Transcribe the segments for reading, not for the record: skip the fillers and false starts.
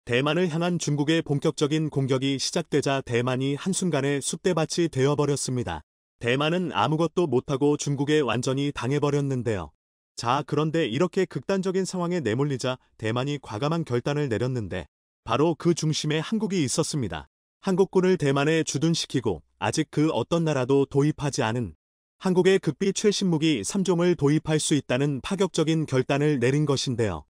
대만을 향한 중국의 본격적인 공격이 시작되자 대만이 한순간에 쑥대밭이 되어버렸습니다. 대만은 아무것도 못하고 중국에 완전히 당해버렸는데요. 자, 그런데 이렇게 극단적인 상황에 내몰리자 대만이 과감한 결단을 내렸는데 바로 그 중심에 한국이 있었습니다. 한국군을 대만에 주둔시키고 아직 그 어떤 나라도 도입하지 않은 한국의 극비 최신 무기 3종을 도입할 수 있다는 파격적인 결단을 내린 것인데요.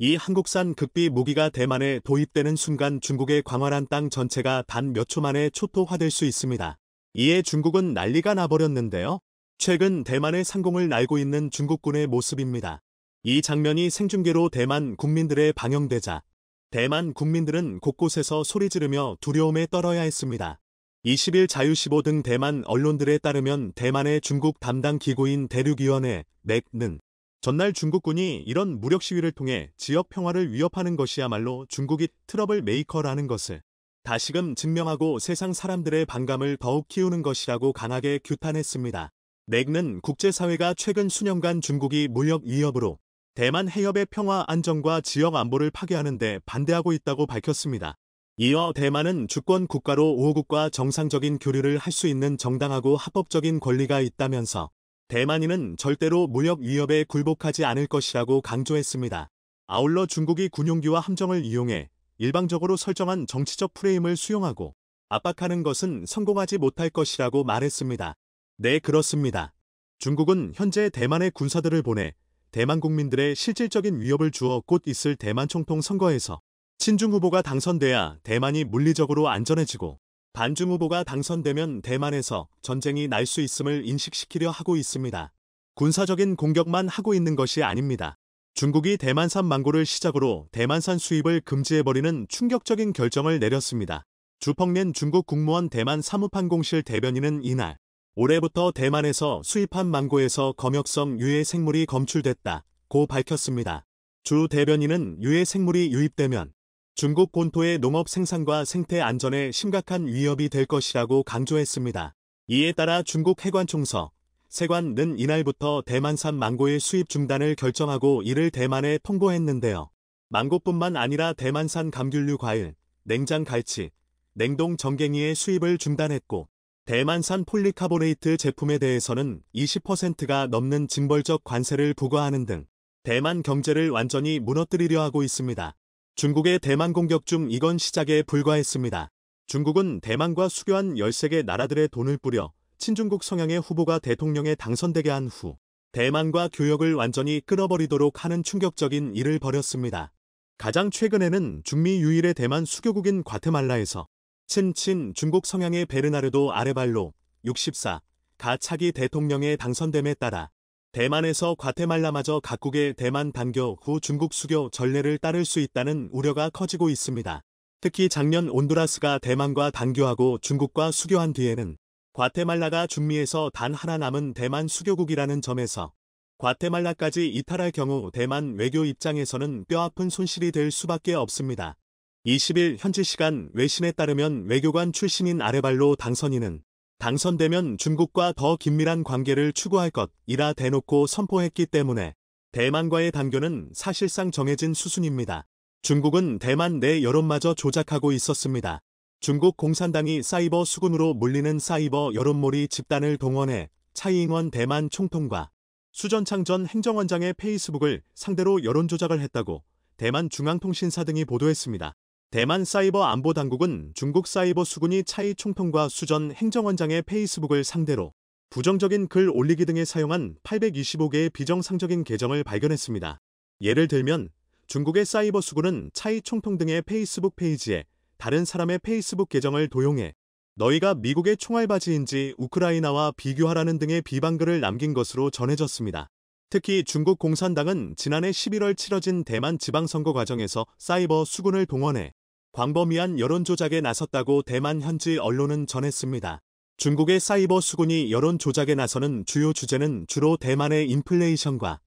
이 한국산 극비 무기가 대만에 도입되는 순간 중국의 광활한 땅 전체가 단 몇 초 만에 초토화될 수 있습니다. 이에 중국은 난리가 나버렸는데요. 최근 대만의 상공을 날고 있는 중국군의 모습입니다. 이 장면이 생중계로 대만 국민들에 방영되자 대만 국민들은 곳곳에서 소리 지르며 두려움에 떨어야 했습니다. 20일 자유15 등 대만 언론들에 따르면 대만의 중국 담당 기구인 대륙위원회 맥는 전날 중국군이 이런 무력 시위를 통해 지역 평화를 위협하는 것이야말로 중국이 트러블 메이커라는 것을 다시금 증명하고 세상 사람들의 반감을 더욱 키우는 것이라고 강하게 규탄했습니다. 맥는 국제사회가 최근 수년간 중국이 무력 위협으로 대만 해협의 평화 안정과 지역 안보를 파괴하는 데 반대하고 있다고 밝혔습니다. 이어 대만은 주권 국가로 5국과 정상적인 교류를 할 수 있는 정당하고 합법적인 권리가 있다면서 대만인은 절대로 무력 위협에 굴복하지 않을 것이라고 강조했습니다. 아울러 중국이 군용기와 함정을 이용해 일방적으로 설정한 정치적 프레임을 수용하고 압박하는 것은 성공하지 못할 것이라고 말했습니다. 네, 그렇습니다. 중국은 현재 대만에 군사들을 보내 대만 국민들의 실질적인 위협을 주어 곧 있을 대만 총통 선거에서 친중 후보가 당선돼야 대만이 물리적으로 안전해지고 반중 후보가 당선되면 대만에서 전쟁이 날 수 있음을 인식시키려 하고 있습니다. 군사적인 공격만 하고 있는 것이 아닙니다. 중국이 대만산 망고를 시작으로 대만산 수입을 금지해버리는 충격적인 결정을 내렸습니다. 주펑낸 중국 국무원 대만 사무판공실 대변인은 이날 올해부터 대만에서 수입한 망고에서 검역성 유해 생물이 검출됐다고 밝혔습니다. 주 대변인은 유해 생물이 유입되면 중국 본토의 농업 생산과 생태 안전에 심각한 위협이 될 것이라고 강조했습니다. 이에 따라 중국 해관총서 세관은 이날부터 대만산 망고의 수입 중단을 결정하고 이를 대만에 통보했는데요. 망고뿐만 아니라 대만산 감귤류 과일, 냉장 갈치, 냉동 정갱이의 수입을 중단했고 대만산 폴리카보네이트 제품에 대해서는 20%가 넘는 징벌적 관세를 부과하는 등 대만 경제를 완전히 무너뜨리려 하고 있습니다. 중국의 대만 공격 중 이건 시작에 불과했습니다. 중국은 대만과 수교한 13개 나라들의 돈을 뿌려 친중국 성향의 후보가 대통령에 당선되게 한 후 대만과 교역을 완전히 끊어버리도록 하는 충격적인 일을 벌였습니다. 가장 최근에는 중미 유일의 대만 수교국인 과테말라에서 친친 중국 성향의 베르나르도 아레발로 64가 차기 대통령에 당선됨에 따라 대만에서 과테말라마저 각국의 대만 단교 후 중국 수교 전례를 따를 수 있다는 우려가 커지고 있습니다. 특히 작년 온두라스가 대만과 단교하고 중국과 수교한 뒤에는 과테말라가 중미에서 단 하나 남은 대만 수교국이라는 점에서 과테말라까지 이탈할 경우 대만 외교 입장에서는 뼈아픈 손실이 될 수밖에 없습니다. 20일 현지 시간 외신에 따르면 외교관 출신인 아레발로 당선인은 당선되면 중국과 더 긴밀한 관계를 추구할 것이라 대놓고 선포했기 때문에 대만과의 단교는 사실상 정해진 수순입니다. 중국은 대만 내 여론마저 조작하고 있었습니다. 중국 공산당이 사이버 수군으로 물리는 사이버 여론몰이 집단을 동원해 차이잉원 대만 총통과 수전창 전 행정원장의 페이스북을 상대로 여론조작을 했다고 대만 중앙통신사 등이 보도했습니다. 대만 사이버 안보당국은 중국 사이버 수군이 차이 총통과 수전 행정원장의 페이스북을 상대로 부정적인 글 올리기 등에 사용한 825개의 비정상적인 계정을 발견했습니다. 예를 들면 중국의 사이버 수군은 차이 총통 등의 페이스북 페이지에 다른 사람의 페이스북 계정을 도용해 너희가 미국의 총알바지인지 우크라이나와 비교하라는 등의 비방글을 남긴 것으로 전해졌습니다. 특히 중국 공산당은 지난해 11월 치러진 대만 지방선거 과정에서 사이버 수군을 동원해 광범위한 여론조작에 나섰다고 대만 현지 언론은 전했습니다. 중국의 사이버 수군이 여론조작에 나서는 주요 주제는 주로 대만의 인플레이션과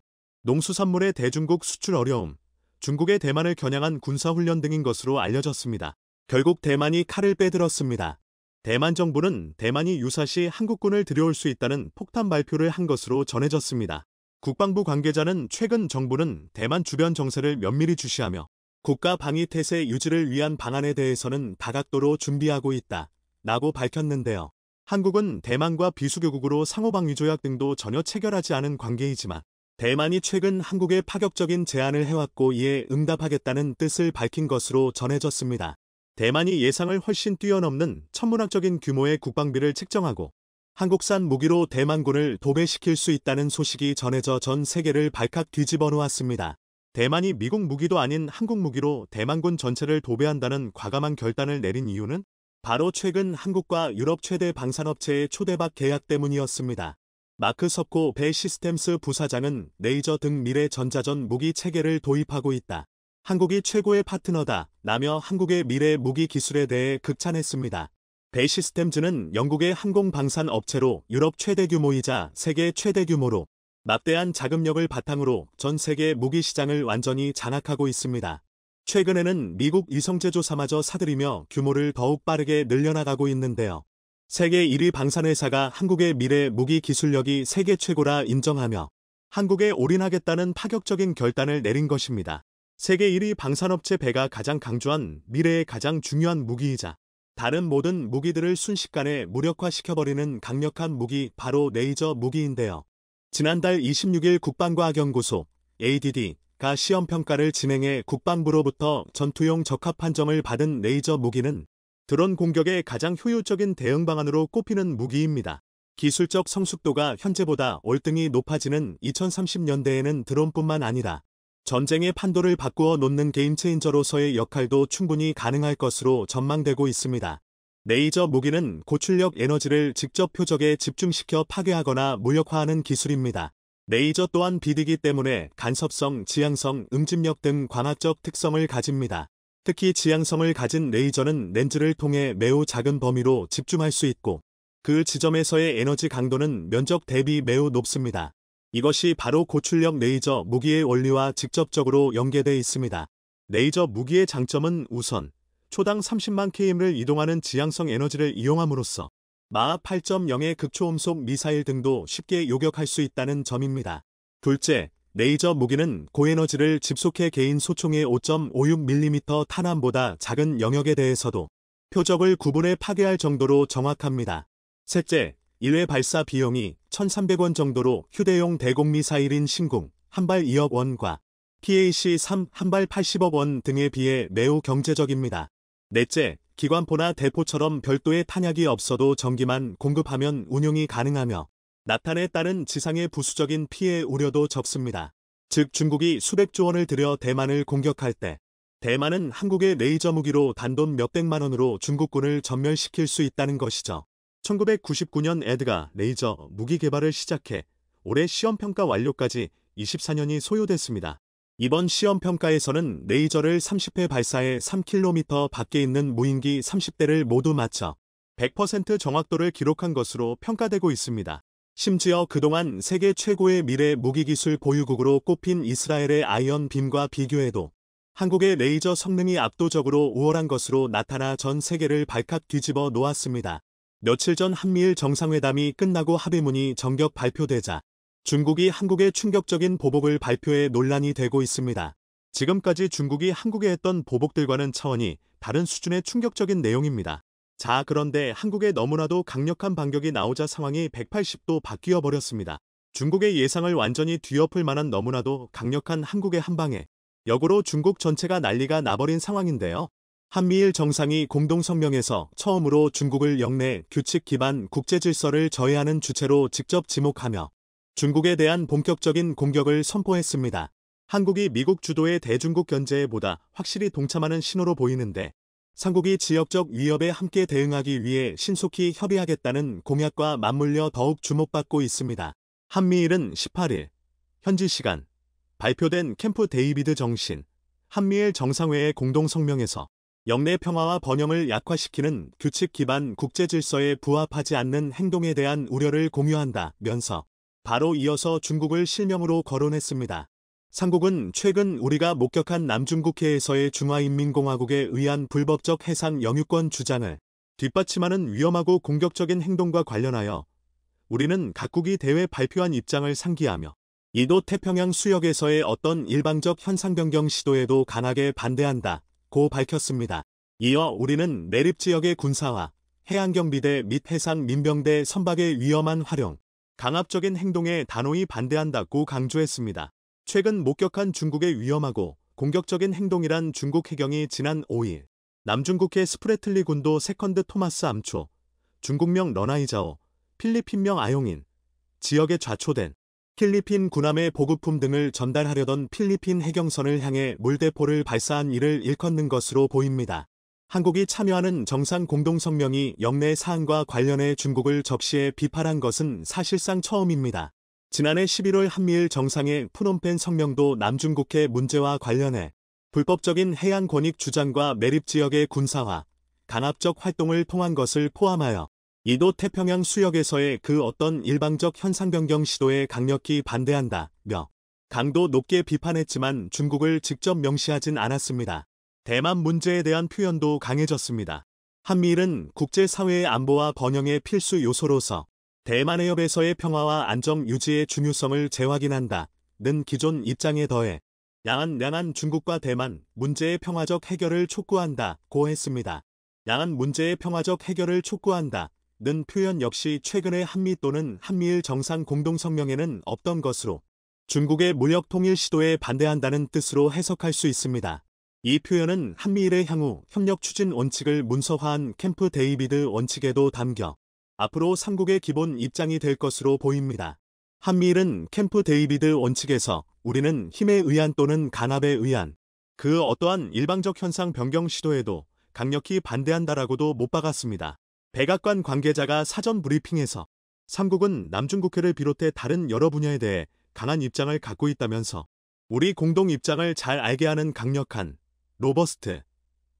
농수산물의 대중국 수출 어려움, 중국의 대만을 겨냥한 군사훈련 등인 것으로 알려졌습니다. 결국 대만이 칼을 빼들었습니다. 대만 정부는 대만이 유사시 한국군을 들여올 수 있다는 폭탄 발표를 한 것으로 전해졌습니다. 국방부 관계자는 최근 정부는 대만 주변 정세를 면밀히 주시하며 국가 방위 태세 유지를 위한 방안에 대해서는 다각도로 준비하고 있다. 라고 밝혔는데요. 한국은 대만과 비수교국으로 상호방위 조약 등도 전혀 체결하지 않은 관계이지만 대만이 최근 한국에 파격적인 제안을 해왔고 이에 응답하겠다는 뜻을 밝힌 것으로 전해졌습니다. 대만이 예상을 훨씬 뛰어넘는 천문학적인 규모의 국방비를 책정하고 한국산 무기로 대만군을 도배시킬 수 있다는 소식이 전해져 전 세계를 발칵 뒤집어 놓았습니다. 대만이 미국 무기도 아닌 한국 무기로 대만군 전체를 도배한다는 과감한 결단을 내린 이유는 바로 최근 한국과 유럽 최대 방산업체의 초대박 계약 때문이었습니다. 마크 섭코 배 시스템스 부사장은 레이저 등 미래 전자전 무기 체계를 도입하고 있다. 한국이 최고의 파트너다 라며 한국의 미래 무기 기술에 대해 극찬했습니다. 배 시스템즈는 영국의 항공 방산 업체로 유럽 최대 규모이자 세계 최대 규모로 막대한 자금력을 바탕으로 전 세계 무기 시장을 완전히 장악하고 있습니다. 최근에는 미국 위성 제조사마저 사들이며 규모를 더욱 빠르게 늘려나가고 있는데요. 세계 1위 방산회사가 한국의 미래 무기 기술력이 세계 최고라 인정하며 한국에 올인하겠다는 파격적인 결단을 내린 것입니다. 세계 1위 방산업체 배가 가장 강조한 미래의 가장 중요한 무기이자 다른 모든 무기들을 순식간에 무력화시켜버리는 강력한 무기 바로 레이저 무기인데요. 지난달 26일 국방과학연구소 ADD가 시험평가를 진행해 국방부로부터 전투용 적합 판정을 받은 레이저 무기는 드론 공격에 가장 효율적인 대응 방안으로 꼽히는 무기입니다. 기술적 성숙도가 현재보다 월등히 높아지는 2030년대에는 드론뿐만 아니라 전쟁의 판도를 바꾸어 놓는 게임체인저로서의 역할도 충분히 가능할 것으로 전망되고 있습니다. 레이저 무기는 고출력 에너지를 직접 표적에 집중시켜 파괴하거나 무력화하는 기술입니다. 레이저 또한 빛이기 때문에 간섭성, 지향성, 응집력 등 광학적 특성을 가집니다. 특히 지향성을 가진 레이저는 렌즈를 통해 매우 작은 범위로 집중할 수 있고 그 지점에서의 에너지 강도는 면적 대비 매우 높습니다. 이것이 바로 고출력 레이저 무기의 원리와 직접적으로 연계되어 있습니다. 레이저 무기의 장점은 우선 초당 30만 km를 이동하는 지향성 에너지를 이용함으로써 마하 8.0의 극초음속 미사일 등도 쉽게 요격할 수 있다는 점입니다. 둘째, 레이저 무기는 고에너지를 집속해 개인 소총의 5.56mm 탄환보다 작은 영역에 대해서도 표적을 구분해 파괴할 정도로 정확합니다. 셋째, 1회 발사 비용이 1,300원 정도로 휴대용 대공미사일인 신궁 한 발 2억 원과 PAC-3 한 발 80억 원 등에 비해 매우 경제적입니다. 넷째, 기관포나 대포처럼 별도의 탄약이 없어도 전기만 공급하면 운용이 가능하며 나탄에 따른 지상의 부수적인 피해 우려도 적습니다. 즉 중국이 수백조 원을 들여 대만을 공격할 때 대만은 한국의 레이저 무기로 단돈 몇백만 원으로 중국군을 전멸시킬 수 있다는 것이죠. 1999년 에드가 레이저 무기 개발을 시작해 올해 시험평가 완료까지 24년이 소요됐습니다. 이번 시험평가에서는 레이저를 30회 발사해 3km 밖에 있는 무인기 30대를 모두 맞춰 100% 정확도를 기록한 것으로 평가되고 있습니다. 심지어 그동안 세계 최고의 미래 무기기술 보유국으로 꼽힌 이스라엘의 아이언 빔과 비교해도 한국의 레이저 성능이 압도적으로 우월한 것으로 나타나 전 세계를 발칵 뒤집어 놓았습니다. 며칠 전 한미일 정상회담이 끝나고 합의문이 전격 발표되자 중국이 한국에 충격적인 보복을 발표해 논란이 되고 있습니다. 지금까지 중국이 한국에 했던 보복들과는 차원이 다른 수준의 충격적인 내용입니다. 자, 그런데 한국에 너무나도 강력한 반격이 나오자 상황이 180도 바뀌어 버렸습니다. 중국의 예상을 완전히 뒤엎을 만한 너무나도 강력한 한국의 한방에 역으로 중국 전체가 난리가 나버린 상황인데요. 한미일 정상이 공동성명에서 처음으로 중국을 영내 규칙 기반 국제 질서를 저해하는 주체로 직접 지목하며 중국에 대한 본격적인 공격을 선포했습니다. 한국이 미국 주도의 대중국 견제에 보다 확실히 동참하는 신호로 보이는데 삼국이 지역적 위협에 함께 대응하기 위해 신속히 협의하겠다는 공약과 맞물려 더욱 주목받고 있습니다. 한미일은 18일 현지 시간 발표된 캠프 데이비드 정신 한미일 정상회의 공동성명에서 영내 평화와 번영을 약화시키는 규칙 기반 국제 질서에 부합하지 않는 행동에 대한 우려를 공유한다면서 바로 이어서 중국을 실명으로 거론했습니다. 삼국은 최근 우리가 목격한 남중국해에서의 중화인민공화국에 의한 불법적 해상 영유권 주장을 뒷받침하는 위험하고 공격적인 행동과 관련하여 우리는 각국이 대회 발표한 입장을 상기하며 이도 태평양 수역에서의 어떤 일방적 현상 변경 시도에도 강하게 반대한다고 밝혔습니다. 이어 우리는 내립 지역의 군사화, 해양경비대 및 해상민병대 선박의 위험한 활용, 강압적인 행동에 단호히 반대한다고 강조했습니다. 최근 목격한 중국의 위험하고 공격적인 행동이란 중국 해경이 지난 5일 남중국해 스프레틀리 군도 세컨드 토마스 암초, 중국명 러나이자오, 필리핀명 아용인, 지역에 좌초된 필리핀 군함의 보급품 등을 전달하려던 필리핀 해경선을 향해 물대포를 발사한 일을 일컫는 것으로 보입니다. 한국이 참여하는 정상 공동성명이 영내 사안과 관련해 중국을 접시해 비판한 것은 사실상 처음입니다. 지난해 11월 한미일 정상회 푸놈펜 성명도 남중국해 문제와 관련해 불법적인 해양 권익 주장과 매립 지역의 군사화, 강압적 활동을 통한 것을 포함하여 이도 태평양 수역에서의 그 어떤 일방적 현상 변경 시도에 강력히 반대한다며 강도 높게 비판했지만 중국을 직접 명시하진 않았습니다. 대만 문제에 대한 표현도 강해졌습니다. 한미일은 국제사회의 안보와 번영의 필수 요소로서 대만 해협에서의 평화와 안정 유지의 중요성을 재확인한다는 기존 입장에 더해 양안 중국과 대만 문제의 평화적 해결을 촉구한다고 했습니다. 양안 문제의 평화적 해결을 촉구한다는 표현 역시 최근의 한미 또는 한미일 정상 공동성명에는 없던 것으로 중국의 무력 통일 시도에 반대한다는 뜻으로 해석할 수 있습니다. 이 표현은 한미일의 향후 협력 추진 원칙을 문서화한 캠프 데이비드 원칙에도 담겨 앞으로 삼국의 기본 입장이 될 것으로 보입니다. 한미일은 캠프 데이비드 원칙에서 우리는 힘에 의한 또는 간압에 의한 그 어떠한 일방적 현상 변경 시도에도 강력히 반대한다라고도 못 박았습니다. 백악관 관계자가 사전 브리핑에서 삼국은 남중국해를 비롯해 다른 여러 분야에 대해 강한 입장을 갖고 있다면서 우리 공동 입장을 잘 알게 하는 강력한 로버스트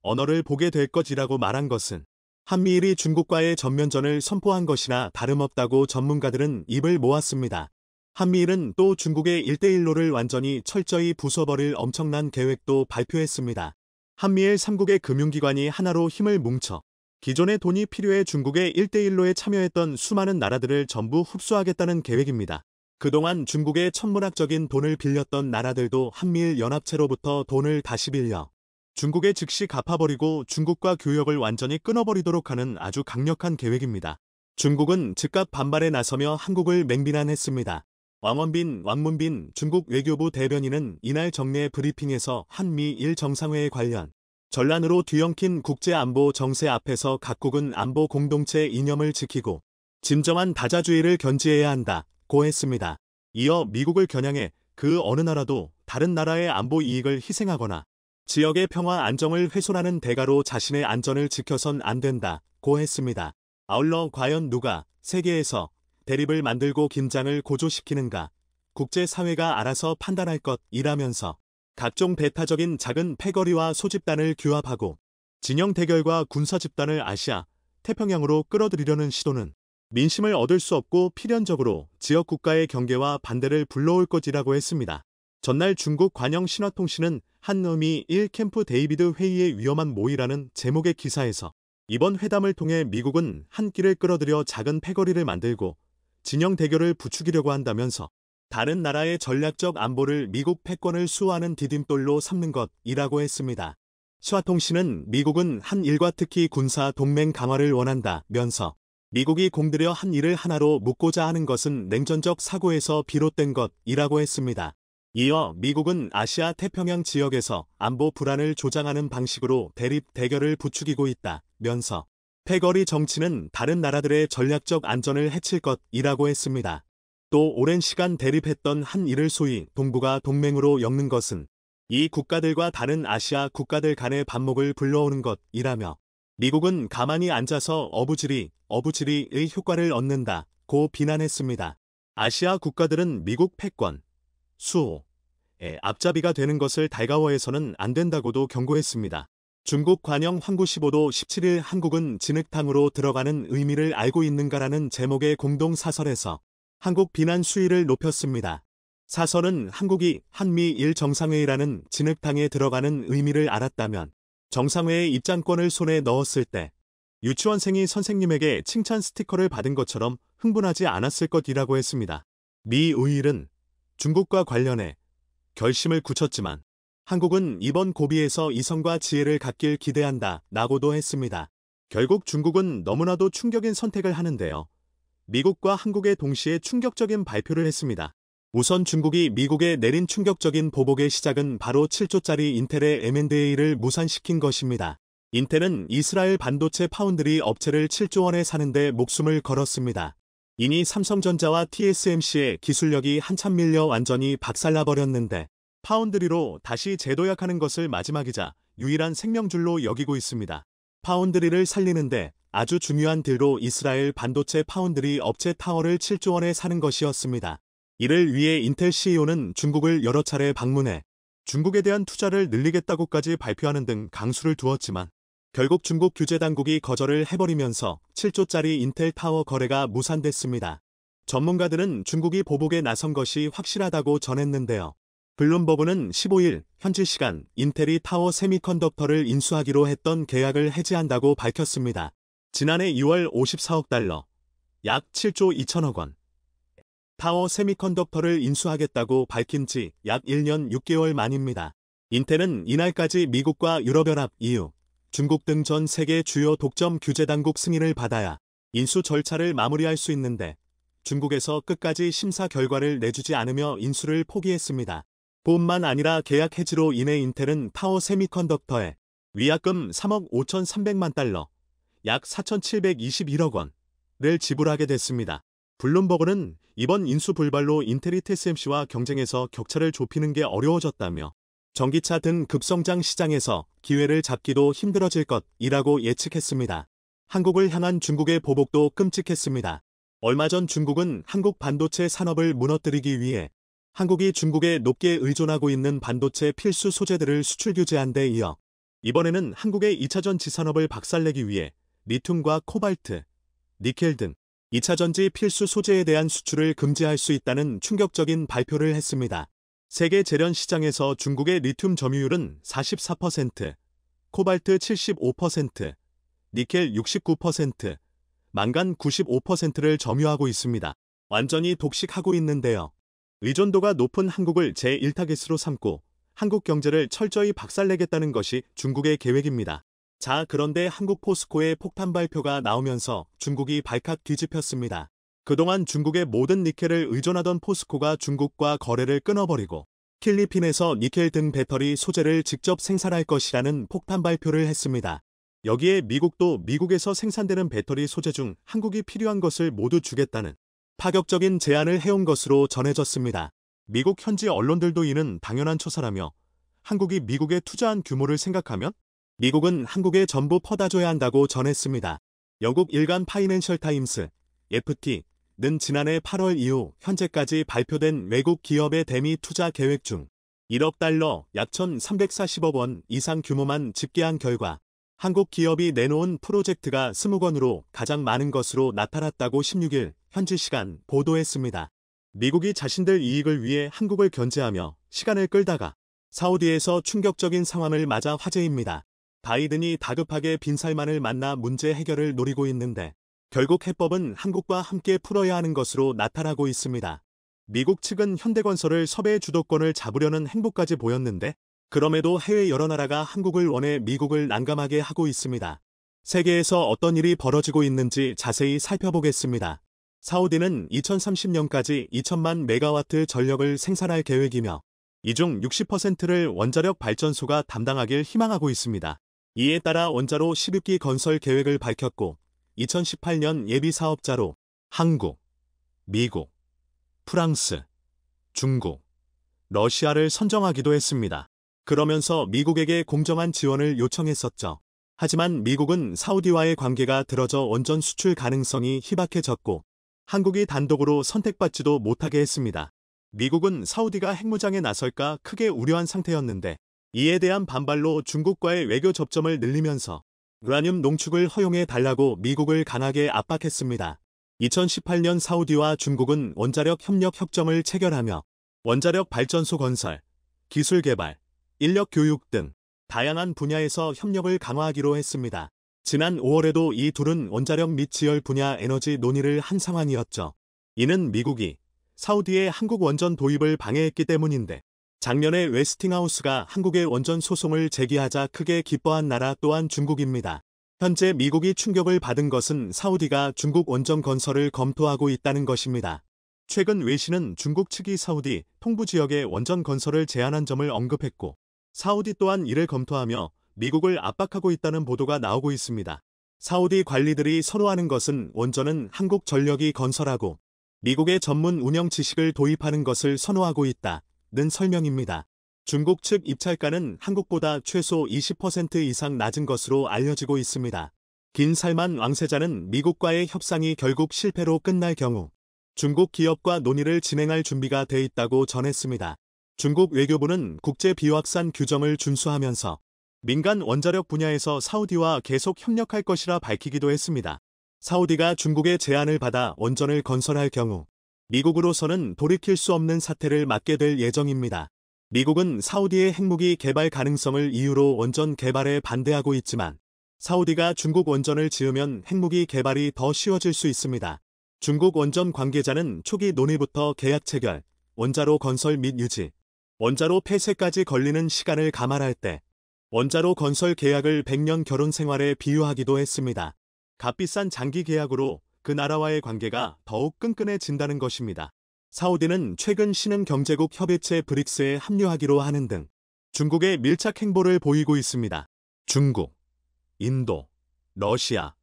언어를 보게 될 것이라고 말한 것은 한미일이 중국과의 전면전을 선포한 것이나 다름없다고 전문가들은 입을 모았습니다. 한미일은 또 중국의 1대1로를 완전히 철저히 부숴버릴 엄청난 계획도 발표했습니다. 한미일 3국의 금융기관이 하나로 힘을 뭉쳐 기존의 돈이 필요해 중국의 1대1로에 참여했던 수많은 나라들을 전부 흡수하겠다는 계획입니다. 그동안 중국의 천문학적인 돈을 빌렸던 나라들도 한미일 연합체로부터 돈을 다시 빌려 중국에 즉시 갚아버리고 중국과 교역을 완전히 끊어버리도록 하는 아주 강력한 계획입니다. 중국은 즉각 반발에 나서며 한국을 맹비난했습니다. 왕문빈 중국 외교부 대변인은 이날 정례 브리핑에서 한미일 정상회에 관련 전란으로 뒤엉킨 국제안보 정세 앞에서 각국은 안보 공동체 이념을 지키고 진정한 다자주의를 견지해야 한다고 했습니다. 이어 미국을 겨냥해 그 어느 나라도 다른 나라의 안보 이익을 희생하거나 지역의 평화 안정을 훼손하는 대가로 자신의 안전을 지켜선 안 된다고 했습니다. 아울러 과연 누가 세계에서 대립을 만들고 긴장을 고조시키는가 국제사회가 알아서 판단할 것이라면서 각종 배타적인 작은 패거리와 소집단을 규합하고 진영 대결과 군사 집단을 아시아, 태평양으로 끌어들이려는 시도는 민심을 얻을 수 없고 필연적으로 지역 국가의 경계와 반대를 불러올 것이라고 했습니다. 전날 중국 관영 신화통신은 한미 1캠프 데이비드 회의의 위험한 모의라는 제목의 기사에서 이번 회담을 통해 미국은 한 끼를 끌어들여 작은 패거리를 만들고 진영 대결을 부추기려고 한다면서 다른 나라의 전략적 안보를 미국 패권을 수호하는 디딤돌로 삼는 것이라고 했습니다. 신화통신은 미국은 한일과 특히 군사 동맹 강화를 원한다면서 미국이 공들여 한 일을 하나로 묶고자 하는 것은 냉전적 사고에서 비롯된 것이라고 했습니다. 이어 미국은 아시아 태평양 지역에서 안보 불안을 조장하는 방식으로 대립 대결을 부추기고 있다면서 패거리 정치는 다른 나라들의 전략적 안전을 해칠 것이라고 했습니다. 또 오랜 시간 대립했던 한일을 소위 동북아 동맹으로 엮는 것은 이 국가들과 다른 아시아 국가들 간의 반목을 불러오는 것이라며 미국은 가만히 앉아서 어부지리의 효과를 얻는다고 비난했습니다. 아시아 국가들은 미국 패권, 수호의 앞잡이가 되는 것을 달가워해서는 안 된다고도 경고했습니다. 중국 관영 황구15도 17일 한국은 진흙탕으로 들어가는 의미를 알고 있는가라는 제목의 공동사설에서 한국 비난 수위를 높였습니다. 사설은 한국이 한미일 정상회의라는 진흙탕에 들어가는 의미를 알았다면 정상회의 입장권을 손에 넣었을 때 유치원생이 선생님에게 칭찬 스티커를 받은 것처럼 흥분하지 않았을 것이라고 했습니다. 미 의일은 중국과 관련해 결심을 굳혔지만 한국은 이번 고비에서 이성과 지혜를 갖길 기대한다 라고도 했습니다. 결국 중국은 너무나도 충격인 선택을 하는데요. 미국과 한국에 동시에 충격적인 발표를 했습니다. 우선 중국이 미국에 내린 충격적인 보복의 시작은 바로 7조짜리 인텔의 M&A를 무산시킨 것입니다. 인텔은 이스라엘 반도체 파운드리 업체를 7조 원에 사는데 목숨을 걸었습니다. 이니 삼성전자와 TSMC의 기술력이 한참 밀려 완전히 박살나버렸는데 파운드리로 다시 재도약하는 것을 마지막이자 유일한 생명줄로 여기고 있습니다. 파운드리를 살리는데 아주 중요한 딜로 이스라엘 반도체 파운드리 업체 타워를 7조 원에 사는 것이었습니다. 이를 위해 인텔 CEO는 중국을 여러 차례 방문해 중국에 대한 투자를 늘리겠다고까지 발표하는 등 강수를 두었지만 결국 중국 규제당국이 거절을 해버리면서 7조짜리 인텔 타워 거래가 무산됐습니다. 전문가들은 중국이 보복에 나선 것이 확실하다고 전했는데요. 블룸버그는 15일 현지 시간 인텔이 타워 세미컨덕터를 인수하기로 했던 계약을 해지한다고 밝혔습니다. 지난해 2월 54억 달러, 약 7조 2천억 원. 타워 세미컨덕터를 인수하겠다고 밝힌 지 약 1년 6개월 만입니다. 인텔은 이날까지 미국과 유럽연합, EU, 중국 등 전 세계 주요 독점 규제당국 승인을 받아야 인수 절차를 마무리할 수 있는데 중국에서 끝까지 심사 결과를 내주지 않으며 인수를 포기했습니다. 뿐만 아니라 계약 해지로 인해 인텔은 타워 세미컨덕터에 위약금 3억 5,300만 달러, 약 4,721억 원을 지불하게 됐습니다. 블룸버그는 이번 인수 불발로 인텔이 TSMC와 경쟁에서 격차를 좁히는 게 어려워졌다며 전기차 등 급성장 시장에서 기회를 잡기도 힘들어질 것이라고 예측했습니다. 한국을 향한 중국의 보복도 끔찍했습니다. 얼마 전 중국은 한국 반도체 산업을 무너뜨리기 위해 한국이 중국에 높게 의존하고 있는 반도체 필수 소재들을 수출 규제한 데 이어 이번에는 한국의 2차전 지산업을 박살내기 위해 리튬과 코발트, 니켈 등 2차전지 필수 소재에 대한 수출을 금지할 수 있다는 충격적인 발표를 했습니다. 세계 재련 시장에서 중국의 리튬 점유율은 44%, 코발트 75%, 니켈 69%, 망간 95%를 점유하고 있습니다. 완전히 독식하고 있는데요. 의존도가 높은 한국을 제1타깃으로 삼고 한국 경제를 철저히 박살내겠다는 것이 중국의 계획입니다. 자, 그런데 한국 포스코의 폭탄 발표가 나오면서 중국이 발칵 뒤집혔습니다. 그동안 중국의 모든 니켈을 의존하던 포스코가 중국과 거래를 끊어버리고 필리핀에서 니켈 등 배터리 소재를 직접 생산할 것이라는 폭탄 발표를 했습니다. 여기에 미국도 미국에서 생산되는 배터리 소재 중 한국이 필요한 것을 모두 주겠다는 파격적인 제안을 해온 것으로 전해졌습니다. 미국 현지 언론들도 이는 당연한 처사라며 한국이 미국에 투자한 규모를 생각하면 미국은 한국에 전부 퍼다줘야 한다고 전했습니다. 영국 일간 파이낸셜 타임스, FT는 지난해 8월 이후 현재까지 발표된 외국 기업의 대미 투자 계획 중 1억 달러 약 1,340억 원 이상 규모만 집계한 결과 한국 기업이 내놓은 프로젝트가 20건으로 가장 많은 것으로 나타났다고 16일 현지 시간 보도했습니다. 미국이 자신들 이익을 위해 한국을 견제하며 시간을 끌다가 사우디에서 충격적인 상황을 맞아 화제입니다. 바이든이 다급하게 빈살만을 만나 문제 해결을 노리고 있는데 결국 해법은 한국과 함께 풀어야 하는 것으로 나타나고 있습니다. 미국 측은 현대건설을 섭외 주도권을 잡으려는 행보까지 보였는데 그럼에도 해외 여러 나라가 한국을 원해 미국을 난감하게 하고 있습니다. 세계에서 어떤 일이 벌어지고 있는지 자세히 살펴보겠습니다. 사우디는 2030년까지 2천만 메가와트 전력을 생산할 계획이며 이 중 60%를 원자력 발전소가 담당하길 희망하고 있습니다. 이에 따라 원자로 16기 건설 계획을 밝혔고 2018년 예비 사업자로 한국, 미국, 프랑스, 중국, 러시아를 선정하기도 했습니다. 그러면서 미국에게 공정한 지원을 요청했었죠. 하지만 미국은 사우디와의 관계가 들어져 원전 수출 가능성이 희박해졌고 한국이 단독으로 선택받지도 못하게 했습니다. 미국은 사우디가 핵무장에 나설까 크게 우려한 상태였는데 이에 대한 반발로 중국과의 외교 접점을 늘리면서 우라늄 농축을 허용해 달라고 미국을 강하게 압박했습니다. 2018년 사우디와 중국은 원자력 협력 협정을 체결하며 원자력 발전소 건설, 기술 개발, 인력 교육 등 다양한 분야에서 협력을 강화하기로 했습니다. 지난 5월에도 이 둘은 원자력 및 지열 분야 에너지 논의를 한 상황이었죠. 이는 미국이 사우디의 한국 원전 도입을 방해했기 때문인데, 작년에 웨스팅하우스가 한국의 원전 소송을 제기하자 크게 기뻐한 나라 또한 중국입니다. 현재 미국이 충격을 받은 것은 사우디가 중국 원전 건설을 검토하고 있다는 것입니다. 최근 외신은 중국 측이 사우디 통부 지역에 원전 건설을 제한한 점을 언급했고, 사우디 또한 이를 검토하며 미국을 압박하고 있다는 보도가 나오고 있습니다. 사우디 관리들이 선호하는 것은 원전은 한국 전력이 건설하고 미국의 전문 운영 지식을 도입하는 것을 선호하고 있다는 설명입니다. 중국 측 입찰가는 한국보다 최소 20% 이상 낮은 것으로 알려지고 있습니다. 긴 살만 왕세자는 미국과의 협상이 결국 실패로 끝날 경우 중국 기업과 논의를 진행할 준비가 돼 있다고 전했습니다. 중국 외교부는 국제 비확산 규정을 준수하면서 민간 원자력 분야에서 사우디와 계속 협력할 것이라 밝히기도 했습니다. 사우디가 중국의 제안을 받아 원전을 건설할 경우 미국으로서는 돌이킬 수 없는 사태를 맞게 될 예정입니다. 미국은 사우디의 핵무기 개발 가능성을 이유로 원전 개발에 반대하고 있지만 사우디가 중국 원전을 지으면 핵무기 개발이 더 쉬워질 수 있습니다. 중국 원전 관계자는 초기 논의부터 계약 체결, 원자로 건설 및 유지, 원자로 폐쇄까지 걸리는 시간을 감안할 때 원자로 건설 계약을 100년 결혼 생활에 비유하기도 했습니다. 값비싼 장기 계약으로 그 나라와의 관계가 더욱 끈끈해진다는 것입니다. 사우디는 최근 신흥경제국 협의체 브릭스에 합류하기로 하는 등 중국의 밀착 행보를 보이고 있습니다. 중국, 인도, 러시아,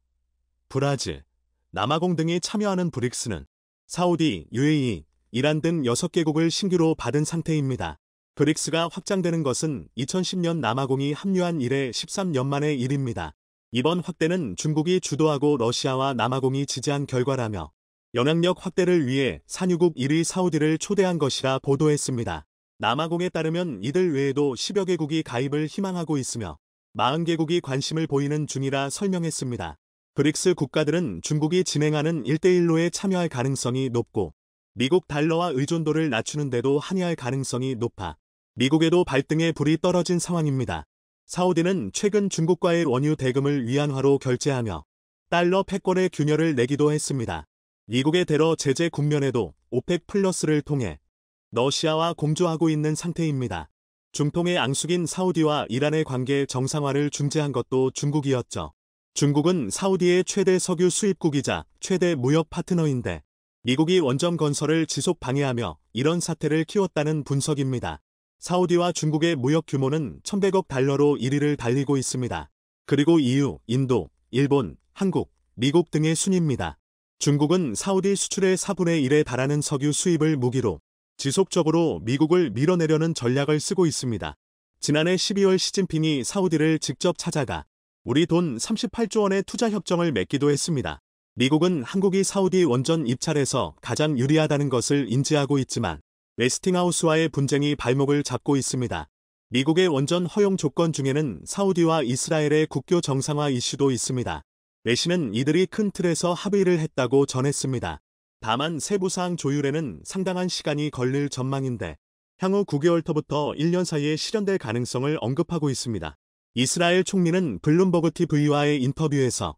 브라질, 남아공 등이 참여하는 브릭스는 사우디, UAE, 이란 등 6개국을 신규로 받은 상태입니다. 브릭스가 확장되는 것은 2010년 남아공이 합류한 이래 13년 만의 일입니다. 이번 확대는 중국이 주도하고 러시아와 남아공이 지지한 결과라며 영향력 확대를 위해 산유국 1위 사우디를 초대한 것이라 보도했습니다. 남아공에 따르면 이들 외에도 10여 개국이 가입을 희망하고 있으며 40개국이 관심을 보이는 중이라 설명했습니다. 브릭스 국가들은 중국이 진행하는 1대1로에 참여할 가능성이 높고 미국 달러와 의존도를 낮추는 데도 한의할 가능성이 높아 미국에도 발등에 불이 떨어진 상황입니다. 사우디는 최근 중국과의 원유 대금을 위안화로 결제하며 달러 패권의 균열을 내기도 했습니다. 미국의 대러 제재 국면에도 오펙 플러스를 통해 러시아와 공조하고 있는 상태입니다. 중동의 앙숙인 사우디와 이란의 관계 정상화를 중재한 것도 중국이었죠. 중국은 사우디의 최대 석유 수입국이자 최대 무역 파트너인데 미국이 원전 건설을 지속 방해하며 이런 사태를 키웠다는 분석입니다. 사우디와 중국의 무역 규모는 1100억 달러로 1위를 달리고 있습니다. 그리고 EU, 인도, 일본, 한국, 미국 등의 순입니다. 중국은 사우디 수출의 4분의 1에 달하는 석유 수입을 무기로 지속적으로 미국을 밀어내려는 전략을 쓰고 있습니다. 지난해 12월 시진핑이 사우디를 직접 찾아가 우리 돈 38조 원의 투자 협정을 맺기도 했습니다. 미국은 한국이 사우디 원전 입찰에서 가장 유리하다는 것을 인지하고 있지만 웨스팅하우스와의 분쟁이 발목을 잡고 있습니다. 미국의 원전 허용 조건 중에는 사우디와 이스라엘의 국교 정상화 이슈도 있습니다. 외신은 이들이 큰 틀에서 합의를 했다고 전했습니다. 다만 세부사항 조율에는 상당한 시간이 걸릴 전망인데 향후 9개월부터 1년 사이에 실현될 가능성을 언급하고 있습니다. 이스라엘 총리는 블룸버그 TV와의 인터뷰에서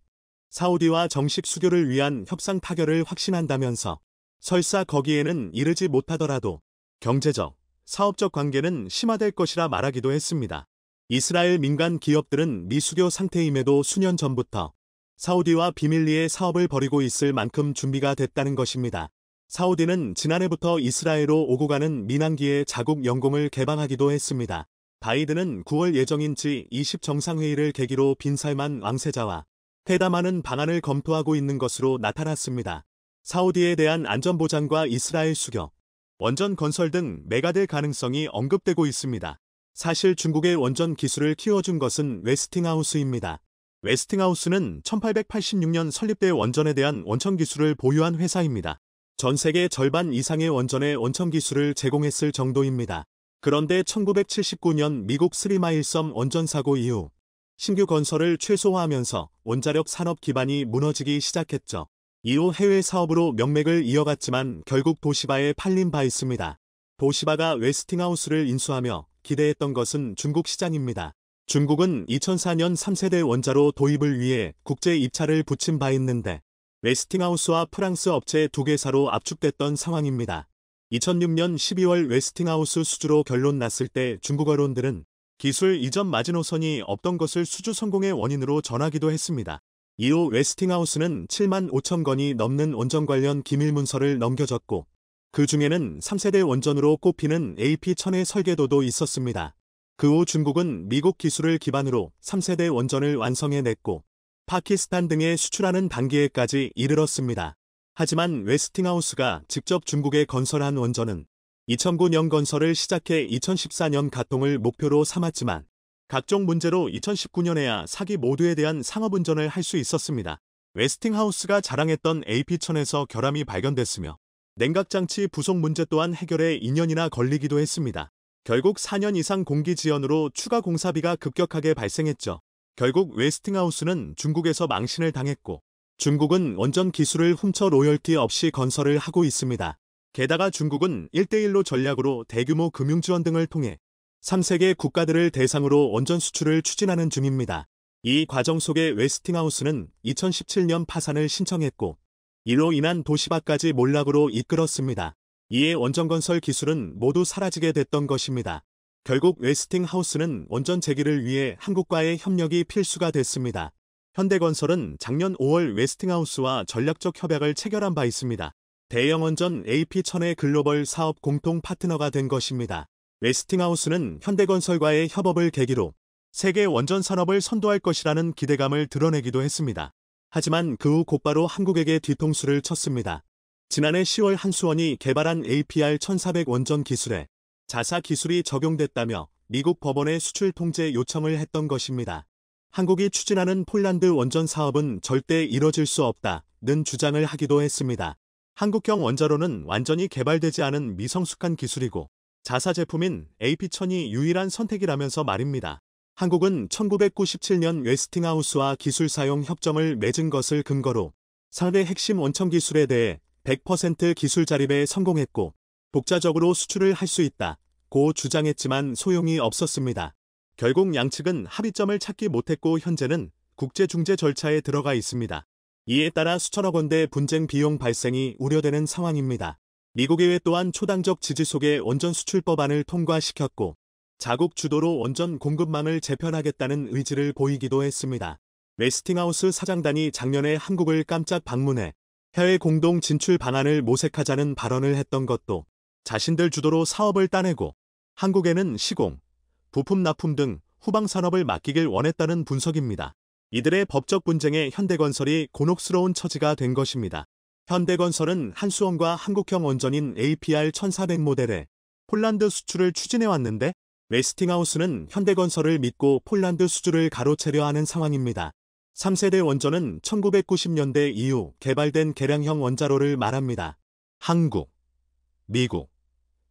사우디와 정식 수교를 위한 협상 타결을 확신한다면서 설사 거기에는 이르지 못하더라도 경제적, 사업적 관계는 심화될 것이라 말하기도 했습니다. 이스라엘 민간 기업들은 미수교 상태임에도 수년 전부터 사우디와 비밀리에 사업을 벌이고 있을 만큼 준비가 됐다는 것입니다. 사우디는 지난해부터 이스라엘로 오고 가는 민항기의 자국 영공을 개방하기도 했습니다. 바이든은 9월 예정인 G20 정상회의를 계기로 빈살만 왕세자와 회담하는 방안을 검토하고 있는 것으로 나타났습니다. 사우디에 대한 안전보장과 이스라엘 수교, 원전 건설 등 매가될 가능성이 언급되고 있습니다. 사실 중국의 원전 기술을 키워준 것은 웨스팅하우스입니다. 웨스팅하우스는 1886년 설립돼 원전에 대한 원천 기술을 보유한 회사입니다. 전 세계 절반 이상의 원전에 원천 기술을 제공했을 정도입니다. 그런데 1979년 미국 스리마일섬 원전 사고 이후 신규 건설을 최소화하면서 원자력 산업 기반이 무너지기 시작했죠. 이후 해외 사업으로 명맥을 이어갔지만 결국 도시바에 팔린 바 있습니다. 도시바가 웨스팅하우스를 인수하며 기대했던 것은 중국 시장입니다. 중국은 2004년 3세대 원자로 도입을 위해 국제 입찰을 붙인 바 있는데 웨스팅하우스와 프랑스 업체 2개사로 압축됐던 상황입니다. 2006년 12월 웨스팅하우스 수주로 결론 났을 때 중국 언론들은 기술 이전 마지노선이 없던 것을 수주 성공의 원인으로 전하기도 했습니다. 이후 웨스팅하우스는 7만 5천 건이 넘는 원전 관련 기밀 문서를 넘겨줬고 그 중에는 3세대 원전으로 꼽히는 AP1000의 설계도도 있었습니다. 그 후 중국은 미국 기술을 기반으로 3세대 원전을 완성해냈고 파키스탄 등에 수출하는 단계에까지 이르렀습니다. 하지만 웨스팅하우스가 직접 중국에 건설한 원전은 2009년 건설을 시작해 2014년 가동을 목표로 삼았지만 각종 문제로 2019년에야 사기 모두에 대한 상업운전을 할 수 있었습니다. 웨스팅하우스가 자랑했던 AP1000에서 결함이 발견됐으며 냉각장치 부속 문제 또한 해결에 2년이나 걸리기도 했습니다. 결국 4년 이상 공기 지연으로 추가 공사비가 급격하게 발생했죠. 결국 웨스팅하우스는 중국에서 망신을 당했고 중국은 원전 기술을 훔쳐 로열티 없이 건설을 하고 있습니다. 게다가 중국은 1대1로 전략으로 대규모 금융 지원 등을 통해 3세계 국가들을 대상으로 원전 수출을 추진하는 중입니다. 이 과정 속에 웨스팅하우스는 2017년 파산을 신청했고 이로 인한 도시밖까지 몰락으로 이끌었습니다. 이에 원전 건설 기술은 모두 사라지게 됐던 것입니다. 결국 웨스팅하우스는 원전 재기를 위해 한국과의 협력이 필수가 됐습니다. 현대건설은 작년 5월 웨스팅하우스와 전략적 협약을 체결한 바 있습니다. 대형 원전 AP1000의 글로벌 사업 공동 파트너가 된 것입니다. 웨스팅하우스는 현대건설과의 협업을 계기로 세계 원전 산업을 선도할 것이라는 기대감을 드러내기도 했습니다. 하지만 그 후 곧바로 한국에게 뒤통수를 쳤습니다. 지난해 10월 한수원이 개발한 APR1400 원전 기술에 자사 기술이 적용됐다며 미국 법원에 수출 통제 요청을 했던 것입니다. 한국이 추진하는 폴란드 원전 사업은 절대 이뤄질 수 없다는 주장을 하기도 했습니다. 한국형 원자로는 완전히 개발되지 않은 미성숙한 기술이고 자사 제품인 AP1000이 유일한 선택이라면서 말입니다. 한국은 1997년 웨스팅하우스와 기술 사용 협정을 맺은 것을 근거로 상대 핵심 원천 기술에 대해 100% 기술 자립에 성공했고 독자적으로 수출을 할 수 있다고 주장했지만 소용이 없었습니다. 결국 양측은 합의점을 찾기 못했고 현재는 국제중재 절차에 들어가 있습니다. 이에 따라 수천억 원대 분쟁 비용 발생이 우려되는 상황입니다. 미국 의회 또한 초당적 지지 속에 원전 수출법안을 통과시켰고 자국 주도로 원전 공급망을 재편하겠다는 의지를 보이기도 했습니다. 웨스팅하우스 사장단이 작년에 한국을 깜짝 방문해 해외 공동 진출 방안을 모색하자는 발언을 했던 것도 자신들 주도로 사업을 따내고 한국에는 시공, 부품 납품 등 후방 산업을 맡기길 원했다는 분석입니다. 이들의 법적 분쟁에 현대건설이 곤혹스러운 처지가 된 것입니다. 현대건설은 한수원과 한국형 원전인 APR1400 모델의 폴란드 수출을 추진해왔는데 웨스팅하우스는 현대건설을 믿고 폴란드 수주를 가로채려 하는 상황입니다. 3세대 원전은 1990년대 이후 개발된 개량형 원자로를 말합니다. 한국, 미국,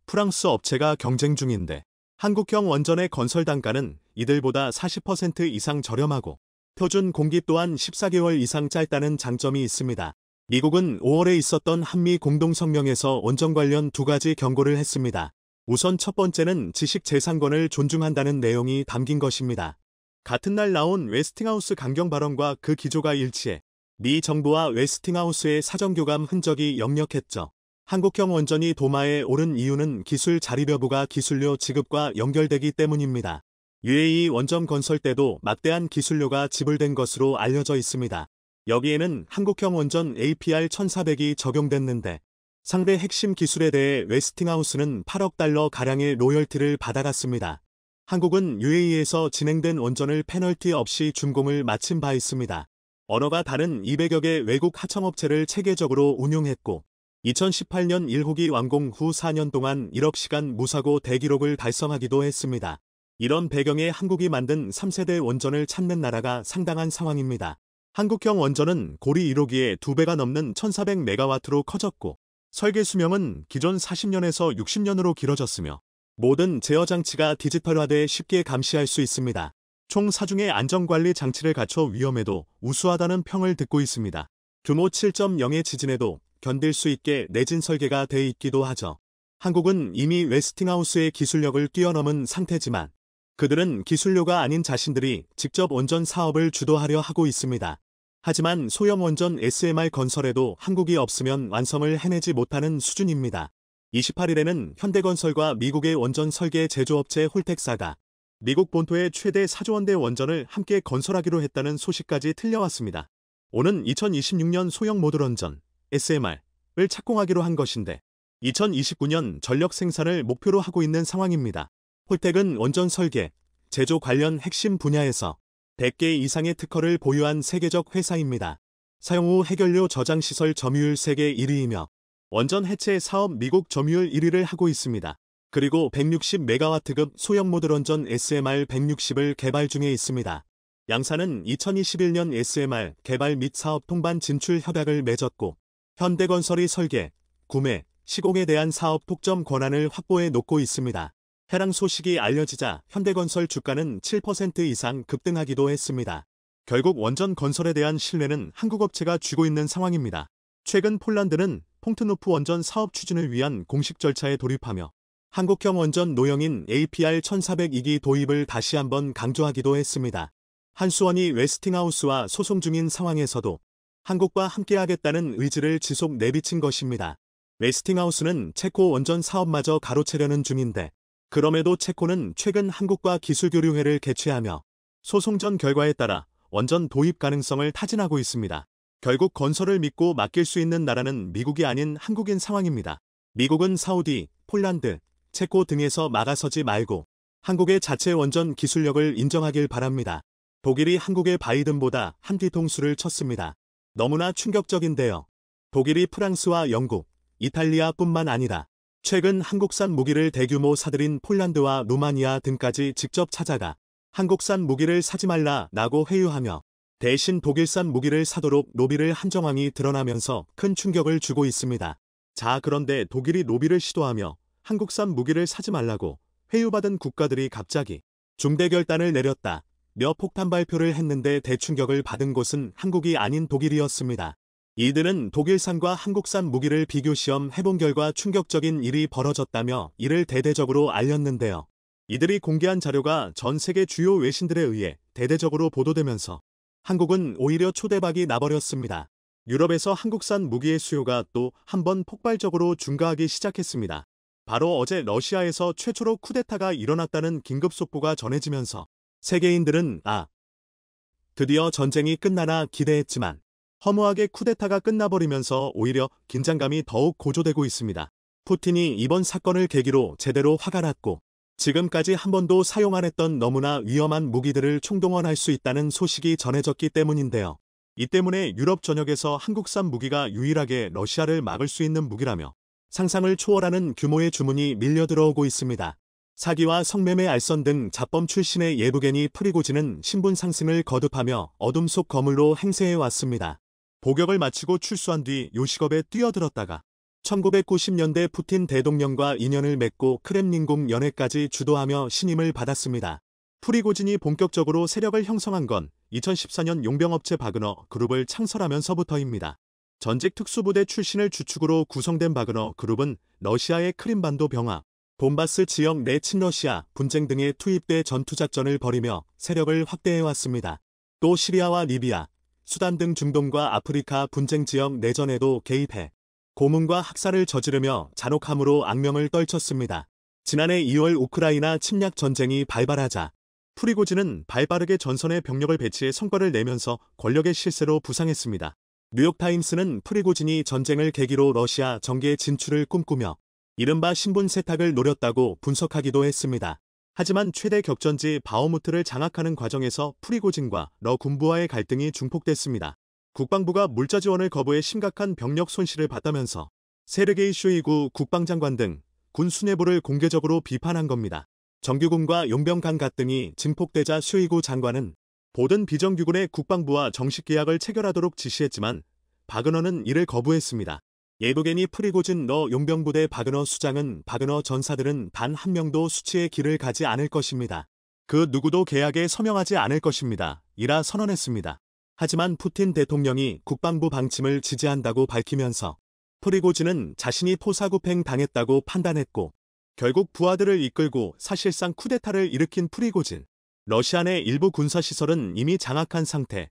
프랑스 업체가 경쟁 중인데 한국형 원전의 건설 단가는 이들보다 40% 이상 저렴하고 표준 공기 또한 14개월 이상 짧다는 장점이 있습니다. 미국은 5월에 있었던 한미 공동성명에서 원전 관련 두 가지 경고를 했습니다. 우선 첫 번째는 지식재산권을 존중한다는 내용이 담긴 것입니다. 같은 날 나온 웨스팅하우스 강경 발언과 그 기조가 일치해 미 정부와 웨스팅하우스의 사정교감 흔적이 역력했죠. 한국형 원전이 도마에 오른 이유는 기술 자립 여부가 기술료 지급과 연결되기 때문입니다. UAE 원전 건설 때도 막대한 기술료가 지불된 것으로 알려져 있습니다. 여기에는 한국형 원전 APR1400이 적용됐는데 상대 핵심 기술에 대해 웨스팅하우스는 8억 달러 가량의 로열티를 받아갔습니다. 한국은 UAE에서 진행된 원전을 페널티 없이 준공을 마친 바 있습니다. 언어가 다른 200여 개 외국 하청업체를 체계적으로 운용했고 2018년 1호기 완공 후 4년 동안 1억 시간 무사고 대기록을 달성하기도 했습니다. 이런 배경에 한국이 만든 3세대 원전을 찾는 나라가 상당한 상황입니다. 한국형 원전은 고리 1호기에 2배가 넘는 1400메가와트로 커졌고 설계 수명은 기존 40년에서 60년으로 길어졌으며 모든 제어 장치가 디지털화돼 쉽게 감시할 수 있습니다. 총 4중의 안전관리 장치를 갖춰 위험에도 우수하다는 평을 듣고 있습니다. 규모 7.0의 지진에도 견딜 수 있게 내진 설계가 돼 있기도 하죠. 한국은 이미 웨스팅하우스의 기술력을 뛰어넘은 상태지만 그들은 기술료가 아닌 자신들이 직접 원전 사업을 주도하려 하고 있습니다. 하지만 소형 원전 SMR 건설에도 한국이 없으면 완성을 해내지 못하는 수준입니다. 28일에는 현대건설과 미국의 원전 설계 제조업체 홀텍사가 미국 본토의 최대 4조 원대 원전을 함께 건설하기로 했다는 소식까지 들려왔습니다. 오는 2026년 소형 모듈원전 SMR을 착공하기로 한 것인데 2029년 전력 생산을 목표로 하고 있는 상황입니다. 홀텍은 원전 설계, 제조 관련 핵심 분야에서 100개 이상의 특허를 보유한 세계적 회사입니다. 사용 후 해결료 저장 시설 점유율 세계 1위이며 원전 해체 사업 미국 점유율 1위를 하고 있습니다. 그리고 160메가와트급 소형 모듈원전 SMR 160을 개발 중에 있습니다. 양사는 2021년 SMR 개발 및 사업 통반 진출 협약을 맺었고 현대건설이 설계, 구매, 시공에 대한 사업 독점 권한을 확보해 놓고 있습니다. 해당 소식이 알려지자 현대건설 주가는 7% 이상 급등하기도 했습니다. 결국 원전 건설에 대한 신뢰는 한국 업체가 쥐고 있는 상황입니다. 최근 폴란드는 퐁트노프 원전 사업 추진을 위한 공식 절차에 돌입하며 한국형 원전 노형인 APR 1402기 도입을 다시 한번 강조하기도 했습니다. 한수원이 웨스팅하우스와 소송 중인 상황에서도 한국과 함께하겠다는 의지를 지속 내비친 것입니다. 웨스팅하우스는 체코 원전 사업마저 가로채려는 중인데 그럼에도 체코는 최근 한국과 기술교류회를 개최하며 소송전 결과에 따라 원전 도입 가능성을 타진하고 있습니다. 결국 건설을 믿고 맡길 수 있는 나라는 미국이 아닌 한국인 상황입니다. 미국은 사우디, 폴란드, 체코 등에서 막아서지 말고 한국의 자체 원전 기술력을 인정하길 바랍니다. 독일이 한국의 바이든보다 한 뒤통수를 쳤습니다. 너무나 충격적인데요. 독일이 프랑스와 영국, 이탈리아뿐만 아니라 최근 한국산 무기를 대규모 사들인 폴란드와 루마니아 등까지 직접 찾아가 한국산 무기를 사지 말라라고 회유하며 대신 독일산 무기를 사도록 로비를 한 정황이 드러나면서 큰 충격을 주고 있습니다. 자, 그런데 독일이 로비를 시도하며 한국산 무기를 사지 말라고 회유받은 국가들이 갑자기 중대 결단을 내렸다며 폭탄 발표를 했는데 대충격을 받은 곳은 한국이 아닌 독일이었습니다. 이들은 독일산과 한국산 무기를 비교 시험 해본 결과 충격적인 일이 벌어졌다며 이를 대대적으로 알렸는데요. 이들이 공개한 자료가 전 세계 주요 외신들에 의해 대대적으로 보도되면서 한국은 오히려 초대박이 나버렸습니다. 유럽에서 한국산 무기의 수요가 또 한 번 폭발적으로 증가하기 시작했습니다. 바로 어제 러시아에서 최초로 쿠데타가 일어났다는 긴급 속보가 전해지면서 세계인들은 드디어 전쟁이 끝나나 기대했지만 허무하게 쿠데타가 끝나버리면서 오히려 긴장감이 더욱 고조되고 있습니다. 푸틴이 이번 사건을 계기로 제대로 화가 났고 지금까지 한 번도 사용 안 했던 너무나 위험한 무기들을 총동원할 수 있다는 소식이 전해졌기 때문인데요. 이 때문에 유럽 전역에서 한국산 무기가 유일하게 러시아를 막을 수 있는 무기라며 상상을 초월하는 규모의 주문이 밀려 들어오고 있습니다. 사기와 성매매 알선 등 잡범 출신의 예부게니 프리고진은 신분 상승을 거듭하며 어둠 속 거물로 행세해왔습니다. 복역을 마치고 출소한 뒤 요식업에 뛰어들었다가 1990년대 푸틴 대통령과 인연을 맺고 크렘린궁 연회까지 주도하며 신임을 받았습니다. 프리고진이 본격적으로 세력을 형성한 건 2014년 용병업체 바그너 그룹을 창설하면서부터입니다. 전직 특수부대 출신을 주축으로 구성된 바그너 그룹은 러시아의 크림반도 병합, 돈바스 지역 내 친러시아 분쟁 등에 투입돼 전투작전을 벌이며 세력을 확대해왔습니다. 또 시리아와 리비아, 수단 등 중동과 아프리카 분쟁 지역 내전에도 개입해 고문과 학살을 저지르며 잔혹함으로 악명을 떨쳤습니다. 지난해 2월 우크라이나 침략 전쟁이 발발하자 프리고진은 발빠르게 전선에 병력을 배치해 성과를 내면서 권력의 실세로 부상했습니다. 뉴욕타임스는 프리고진이 전쟁을 계기로 러시아 정계에 진출을 꿈꾸며 이른바 신분 세탁을 노렸다고 분석하기도 했습니다. 하지만 최대 격전지 바흐무트를 장악하는 과정에서 프리고진과 러 군부와의 갈등이 중폭됐습니다. 국방부가 물자 지원을 거부해 심각한 병력 손실을 봤다면서 세르게이 쇼이구 국방장관 등 군 수뇌부를 공개적으로 비판한 겁니다. 정규군과 용병 간 갈등이 증폭되자 쇼이구 장관은 모든 비정규군의 국방부와 정식 계약을 체결하도록 지시했지만 바그너는 이를 거부했습니다. 예부게니 프리고진 러 용병부대 바그너 수장은 바그너 전사들은 단 한 명도 수치의 길을 가지 않을 것입니다. 그 누구도 계약에 서명하지 않을 것입니다. 이라 선언했습니다. 하지만 푸틴 대통령이 국방부 방침을 지지한다고 밝히면서 프리고진은 자신이 포사구팽 당했다고 판단했고 결국 부하들을 이끌고 사실상 쿠데타를 일으킨 프리고진. 러시아 내 일부 군사시설은 이미 장악한 상태.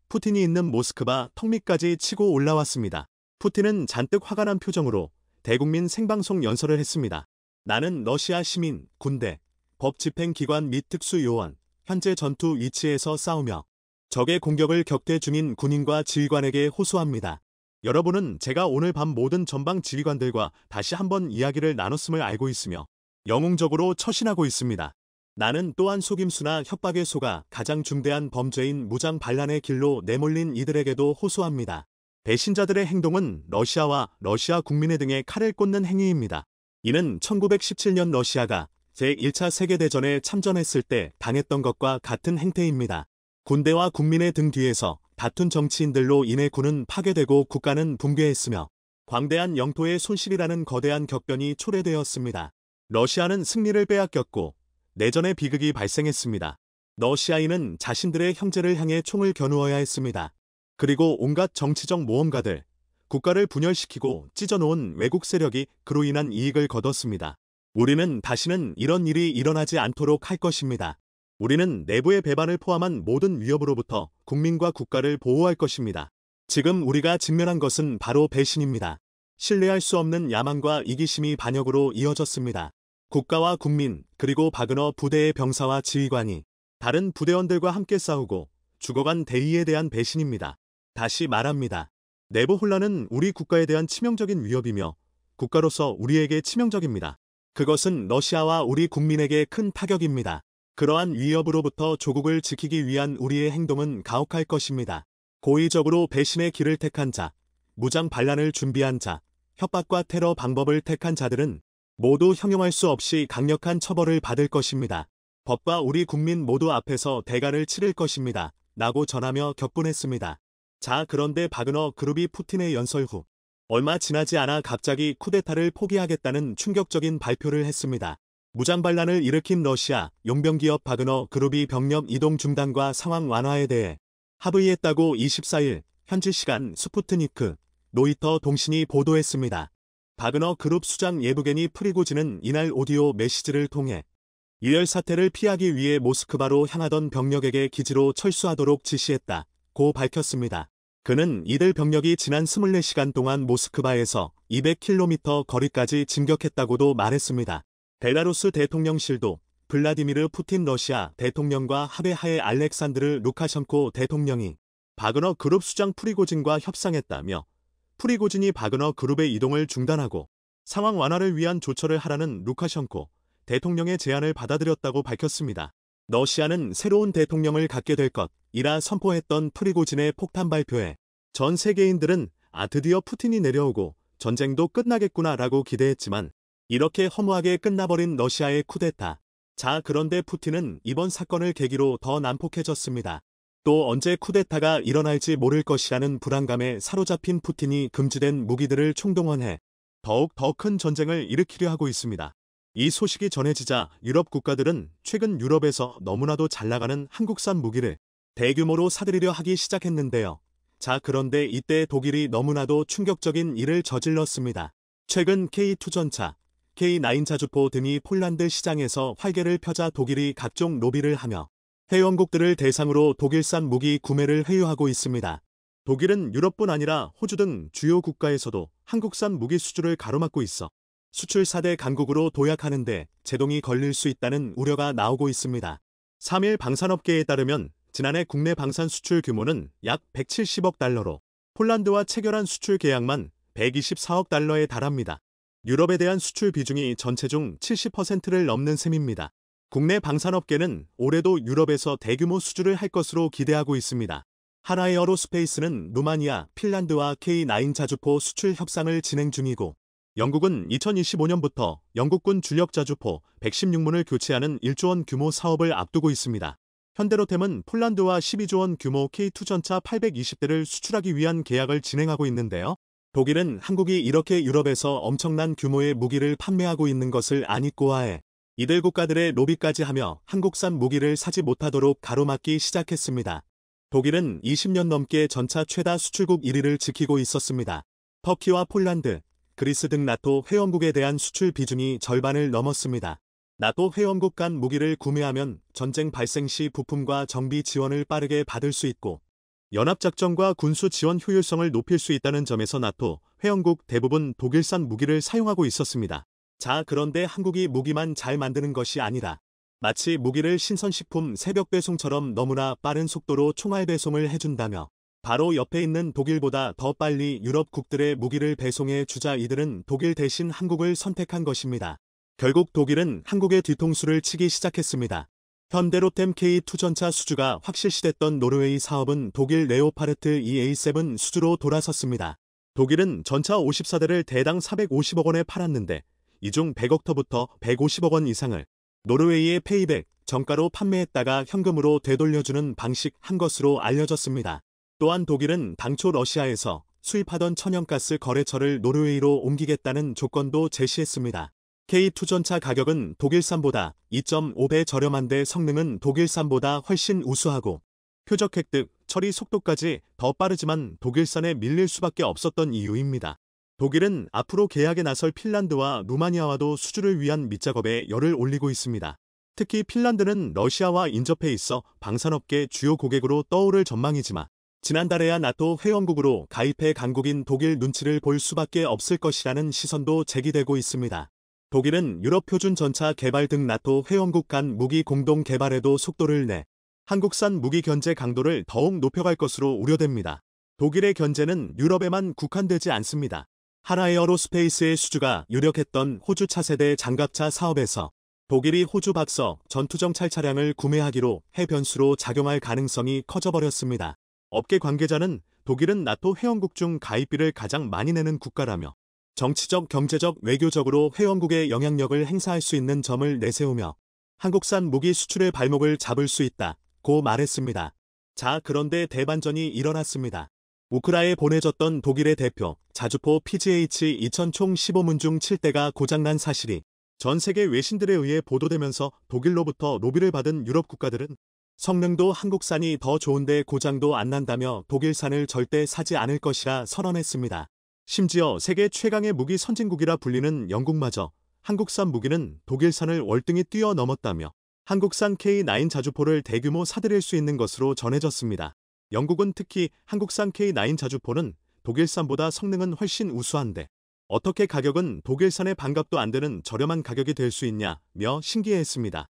푸틴이 있는 모스크바 턱밑까지 치고 올라왔습니다. 푸틴은 잔뜩 화가 난 표정으로 대국민 생방송 연설을 했습니다. 나는 러시아 시민, 군대, 법집행기관 및 특수요원, 현재 전투 위치에서 싸우며 적의 공격을 격퇴 중인 군인과 지휘관에게 호소합니다. 여러분은 제가 오늘 밤 모든 전방 지휘관들과 다시 한번 이야기를 나눴음을 알고 있으며 영웅적으로 처신하고 있습니다. 나는 또한 속임수나 협박에 속아 가장 중대한 범죄인 무장 반란의 길로 내몰린 이들에게도 호소합니다. 배신자들의 행동은 러시아와 러시아 국민의 등에 칼을 꽂는 행위입니다. 이는 1917년 러시아가 제1차 세계대전에 참전했을 때 당했던 것과 같은 행태입니다. 군대와 국민의 등 뒤에서 다툰 정치인들로 인해 군은 파괴되고 국가는 붕괴했으며 광대한 영토의 손실이라는 거대한 격변이 초래되었습니다. 러시아는 승리를 빼앗겼고 내전의 비극이 발생했습니다. 러시아인은 자신들의 형제를 향해 총을 겨누어야 했습니다. 그리고 온갖 정치적 모험가들, 국가를 분열시키고 찢어놓은 외국 세력이 그로 인한 이익을 거뒀습니다. 우리는 다시는 이런 일이 일어나지 않도록 할 것입니다. 우리는 내부의 배반을 포함한 모든 위협으로부터 국민과 국가를 보호할 것입니다. 지금 우리가 직면한 것은 바로 배신입니다. 신뢰할 수 없는 야망과 이기심이 반역으로 이어졌습니다. 국가와 국민, 그리고 바그너 부대의 병사와 지휘관이 다른 부대원들과 함께 싸우고 죽어간 대의에 대한 배신입니다. 다시 말합니다. 내부 혼란은 우리 국가에 대한 치명적인 위협이며 국가로서 우리에게 치명적입니다. 그것은 러시아와 우리 국민에게 큰 타격입니다. 그러한 위협으로부터 조국을 지키기 위한 우리의 행동은 가혹할 것입니다. 고의적으로 배신의 길을 택한 자, 무장 반란을 준비한 자, 협박과 테러 방법을 택한 자들은 모두 형용할 수 없이 강력한 처벌을 받을 것입니다. 법과 우리 국민 모두 앞에서 대가를 치를 것입니다. 라고 전하며 격분했습니다. 자, 그런데 바그너 그룹이 푸틴의 연설 후 얼마 지나지 않아 갑자기 쿠데타를 포기하겠다는 충격적인 발표를 했습니다. 무장 반란을 일으킨 러시아 용병기업 바그너 그룹이 병력 이동 중단과 상황 완화에 대해 합의했다고 24일 현지 시간 스푸트니크 로이터 통신이 보도했습니다. 바그너 그룹 수장 예부게니 프리고진은 이날 오디오 메시지를 통해 이열 사태를 피하기 위해 모스크바로 향하던 병력에게 기지로 철수하도록 지시했다고 밝혔습니다. 그는 이들 병력이 지난 24시간 동안 모스크바에서 200km 거리까지 진격했다고도 말했습니다. 벨라루스 대통령실도 블라디미르 푸틴 러시아 대통령과 합의하에 알렉산드르 루카셴코 대통령이 바그너 그룹 수장 프리고진과 협상했다며 프리고진이 바그너 그룹의 이동을 중단하고 상황 완화를 위한 조처를 하라는 루카셴코 대통령의 제안을 받아들였다고 밝혔습니다. 러시아는 새로운 대통령을 갖게 될 것이라 선포했던 프리고진의 폭탄 발표에 전 세계인들은 드디어 푸틴이 내려오고 전쟁도 끝나겠구나라고 기대했지만 이렇게 허무하게 끝나버린 러시아의 쿠데타. 자, 그런데 푸틴은 이번 사건을 계기로 더 난폭해졌습니다. 또 언제 쿠데타가 일어날지 모를 것이라는 불안감에 사로잡힌 푸틴이 금지된 무기들을 총동원해 더욱 더 큰 전쟁을 일으키려 하고 있습니다. 이 소식이 전해지자 유럽 국가들은 최근 유럽에서 너무나도 잘 나가는 한국산 무기를 대규모로 사들이려 하기 시작했는데요. 자, 그런데 이때 독일이 너무나도 충격적인 일을 저질렀습니다. 최근 K2 전차, K9 자주포 등이 폴란드 시장에서 활개를 펴자 독일이 각종 로비를 하며 회원국들을 대상으로 독일산 무기 구매를 회유하고 있습니다. 독일은 유럽뿐 아니라 호주 등 주요 국가에서도 한국산 무기 수주를 가로막고 있어 수출 4대 강국으로 도약하는데 제동이 걸릴 수 있다는 우려가 나오고 있습니다. 3일 방산업계에 따르면 지난해 국내 방산 수출 규모는 약 170억 달러로 폴란드와 체결한 수출 계약만 124억 달러에 달합니다. 유럽에 대한 수출 비중이 전체 중 70%를 넘는 셈입니다. 국내 방산업계는 올해도 유럽에서 대규모 수주를 할 것으로 기대하고 있습니다. 하나에어로스페이스는 루마니아, 핀란드와 K9 자주포 수출 협상을 진행 중이고 영국은 2025년부터 영국군 주력 자주포 116문을 교체하는 1조 원 규모 사업을 앞두고 있습니다. 현대로템은 폴란드와 12조 원 규모 K2 전차 820대를 수출하기 위한 계약을 진행하고 있는데요. 독일은 한국이 이렇게 유럽에서 엄청난 규모의 무기를 판매하고 있는 것을 아니 꼬아해 이들 국가들의 로비까지 하며 한국산 무기를 사지 못하도록 가로막기 시작했습니다. 독일은 20년 넘게 전차 최다 수출국 1위를 지키고 있었습니다. 터키와 폴란드, 그리스 등 나토 회원국에 대한 수출 비중이 절반을 넘었습니다. 나토 회원국 간 무기를 구매하면 전쟁 발생 시 부품과 정비 지원을 빠르게 받을 수 있고 연합작전과 군수 지원 효율성을 높일 수 있다는 점에서 나토 회원국 대부분 독일산 무기를 사용하고 있었습니다. 자, 그런데 한국이 무기만 잘 만드는 것이 아니라 마치 무기를 신선식품 새벽 배송처럼 너무나 빠른 속도로 총알 배송을 해준다며 바로 옆에 있는 독일보다 더 빨리 유럽국들의 무기를 배송해 주자. 이들은 독일 대신 한국을 선택한 것입니다. 결국 독일은 한국의 뒤통수를 치기 시작했습니다. 현대로템 K2 전차 수주가 확실시됐던 노르웨이 사업은 독일 레오파르트 EA7 수주로 돌아섰습니다. 독일은 전차 54대를 대당 450억 원에 팔았는데 이 중 100억 터부터 150억 원 이상을 노르웨이의 페이백, 정가로 판매했다가 현금으로 되돌려주는 방식 한 것으로 알려졌습니다. 또한 독일은 당초 러시아에서 수입하던 천연가스 거래처를 노르웨이로 옮기겠다는 조건도 제시했습니다. K2 전차 가격은 독일산보다 2.5배 저렴한데 성능은 독일산보다 훨씬 우수하고 표적 획득, 처리 속도까지 더 빠르지만 독일산에 밀릴 수밖에 없었던 이유입니다. 독일은 앞으로 계약에 나설 핀란드와 루마니아와도 수주를 위한 밑작업에 열을 올리고 있습니다. 특히 핀란드는 러시아와 인접해 있어 방산업계 주요 고객으로 떠오를 전망이지만 지난달에야 나토 회원국으로 가입해 강국인 독일 눈치를 볼 수밖에 없을 것이라는 시선도 제기되고 있습니다. 독일은 유럽 표준 전차 개발 등 나토 회원국 간 무기 공동 개발에도 속도를 내 한국산 무기 견제 강도를 더욱 높여갈 것으로 우려됩니다. 독일의 견제는 유럽에만 국한되지 않습니다. 하나에어로스페이스의 수주가 유력했던 호주 차세대 장갑차 사업에서 독일이 호주 박서 전투정찰 차량을 구매하기로 해변수로 작용할 가능성이 커져버렸습니다. 업계 관계자는 독일은 나토 회원국 중 가입비를 가장 많이 내는 국가라며 정치적, 경제적, 외교적으로 회원국의 영향력을 행사할 수 있는 점을 내세우며 한국산 무기 수출의 발목을 잡을 수 있다고 말했습니다. 자, 그런데 대반전이 일어났습니다. 우크라에 보내졌던 독일의 대표 자주포 PGH-2000 총 15문 중 7대가 고장난 사실이 전 세계 외신들에 의해 보도되면서 독일로부터 로비를 받은 유럽 국가들은 성능도 한국산이 더 좋은데 고장도 안 난다며 독일산을 절대 사지 않을 것이라 선언했습니다. 심지어 세계 최강의 무기 선진국이라 불리는 영국마저 한국산 무기는 독일산을 월등히 뛰어넘었다며 한국산 K9 자주포를 대규모 사들일 수 있는 것으로 전해졌습니다. 영국은 특히 한국산 K9 자주포는 독일산보다 성능은 훨씬 우수한데 어떻게 가격은 독일산의 반값도 안 되는 저렴한 가격이 될 수 있냐며 신기해했습니다.